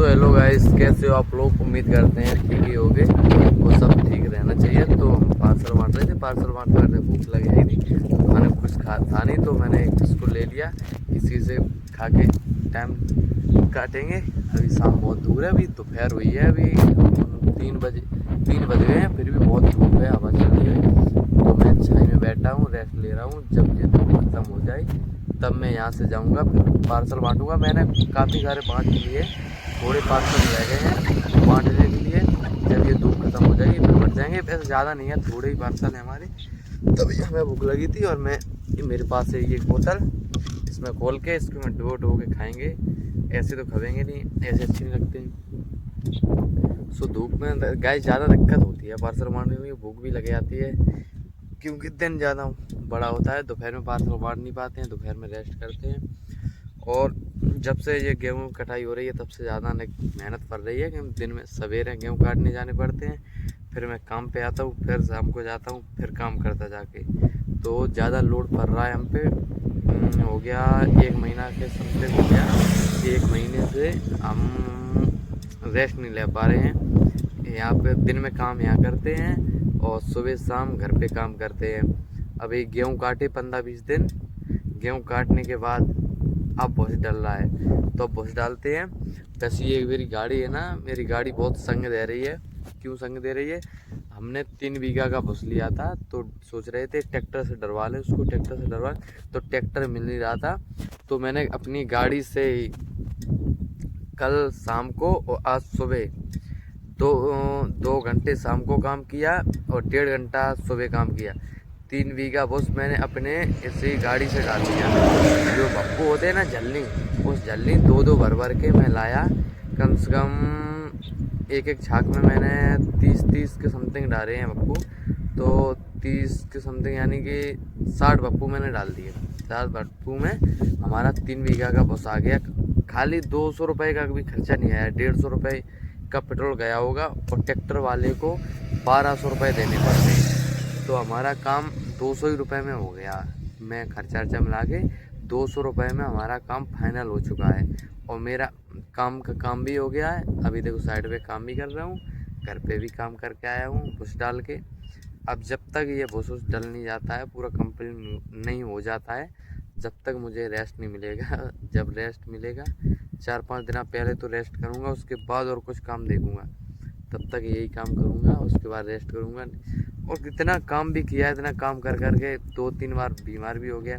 So hello guys, कैसे हो आप लोग। उम्मीद करते हैं ठीक ही होगे, वो सब ठीक रहना चाहिए। तो हम पार्सल बांट रहे थे, पार्सल बांटते बांटते भूख लगी ही थी, तो मैंने कुछ था नहीं, तो मैंने एक बिस्कुट ले लिया। इसी से खा के टाइम काटेंगे। अभी शाम बहुत दूर है, अभी दोपहर हुई है, अभी 3 बज गए हैं, फिर भी बहुत धूप है, हवा चल रही है। तो मैं छाई में बैठा हूँ, रेस्ट ले रहा हूँ। जब ये धूप खत्म हो जाए तब मैं यहाँ से जाऊँगा, फिर पार्सल बांटूंगा। मैंने काफ़ी सारे बांट लिए, थोड़े पार्सल रह गए हैं बांटने के लिए। जब ये धूप खत्म हो जाएगी फिर बढ़ जाएंगे। वैसे ज़्यादा नहीं है, थोड़े ही पार्सल हैं हमारे। तभी हमें भूख लगी थी और मैं मेरे पास है ये बोतल, इसमें खोल के इसको मैं डो के खाएंगे। ऐसे तो खाएंगे नहीं, ऐसे अच्छे नहीं लगते हैं। सो धूप में गाय ज़्यादा दिक्कत होती है पार्सल बांटने में, भूख भी लग जाती है क्योंकि दिन ज़्यादा बड़ा होता है। दोपहर में पार्सल बांट नहीं पाते हैं, दोपहर में रेस्ट करते हैं। और जब से ये गेहूँ कटाई हो रही है तब से ज़्यादा मेहनत पड़ रही है कि दिन में सवेरे गेहूँ काटने जाने पड़ते हैं, फिर मैं काम पे आता हूँ, फिर शाम को जाता हूँ, फिर काम करता जाके। तो ज़्यादा लोड पड़ रहा है हम पे। हो गया 1 महीना के समथिंग हो गया, 1 महीने से हम रेस्ट नहीं ले पा रहे हैं। यहाँ पे दिन में काम यहाँ करते हैं और सुबह शाम घर पे काम करते हैं। अभी गेहूँ काटे 15-20 दिन, गेहूँ काटने के बाद अब भुस डल रहा है, तो अब भुस डालते हैं। वैसे ये मेरी गाड़ी है ना, मेरी गाड़ी बहुत संग दे रही है। क्यों संग दे रही है? हमने 3 बीघा का भुस लिया था, तो सोच रहे थे ट्रैक्टर से डरवा लें उसको, ट्रैक्टर से डरवा, तो ट्रैक्टर मिल नहीं रहा था। तो मैंने अपनी गाड़ी से ही कल शाम को और आज सुबह दो 2 घंटे शाम को काम किया और 1.5 घंटा सुबह काम किया। 3 बीघा भुस मैंने अपने इसी गाड़ी से डाल दिया। जो भप्पू होते हैं ना झल्ली, उस झल्ली 2-2 भर के मैं लाया। कम से कम एक छाक में मैंने 30 के समथिंग डाले हैं भप्पू। तो 30 के समथिंग यानी कि 60 भप्पू मैंने डाल दिए। 60 भप्पू में हमारा 3 बीघा का भुस आ गया। खाली 200 रुपये का भी खर्चा नहीं आया, 150 रुपये का पेट्रोल गया होगा और ट्रैक्टर वाले को 1200 रुपये देने पड़ते। तो हमारा काम 200 ही रुपये में हो गया। मैं खर्चा वर्चा मिला के 200 रुपये में हमारा काम फाइनल हो चुका है। और मेरा काम भी हो गया है। अभी देखो साइड पे काम भी कर रहा हूँ, घर पे भी काम करके आया हूँ भुस डाल के। अब जब तक ये भुस डल नहीं जाता है, पूरा कंप्लीट नहीं हो जाता है, जब तक मुझे रेस्ट नहीं मिलेगा। जब रेस्ट मिलेगा 4-5 दिन पहले तो रेस्ट करूँगा, उसके बाद और कुछ काम देखूँगा। तब तक यही काम करूँगा, उसके बाद रेस्ट करूँगा। और इतना काम भी किया, इतना काम कर के 2-3 बार बीमार भी हो गया।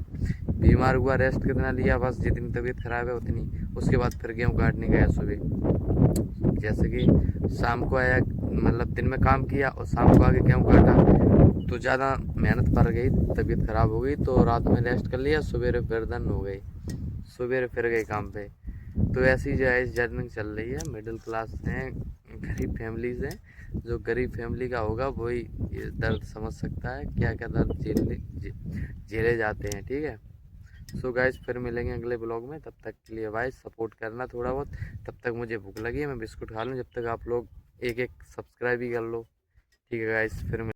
बीमार हुआ, रेस्ट कितना लिया, बस जितनी तबीयत खराब है उतनी। उसके बाद फिर गेहूँ काटने गया सुबह। जैसे कि शाम को आया, मतलब दिन में काम किया और शाम को आके गेहूँ काटा, तो ज़्यादा मेहनत पड़ गई, तबीयत ख़राब हो गई, तो रात में रेस्ट कर लिया, सवेरे गर्दन हो गई, सवेरे फिर गए काम पे। तो ऐसी जो है जर्नी चल रही है। मिडिल क्लास हैं, गरीब फैमिलीज हैं। जो गरीब फैमिली का होगा वही ये दर्द समझ सकता है, क्या क्या दर्द झेले जाते हैं। ठीक है। सो गाइस, फिर मिलेंगे अगले ब्लॉग में। तब तक के लिए भाई सपोर्ट करना थोड़ा बहुत। तब तक मुझे भूख लगी है, मैं बिस्कुट खा लूँ, जब तक आप लोग एक सब्सक्राइब ही कर लो। ठीक है गाइस, फिर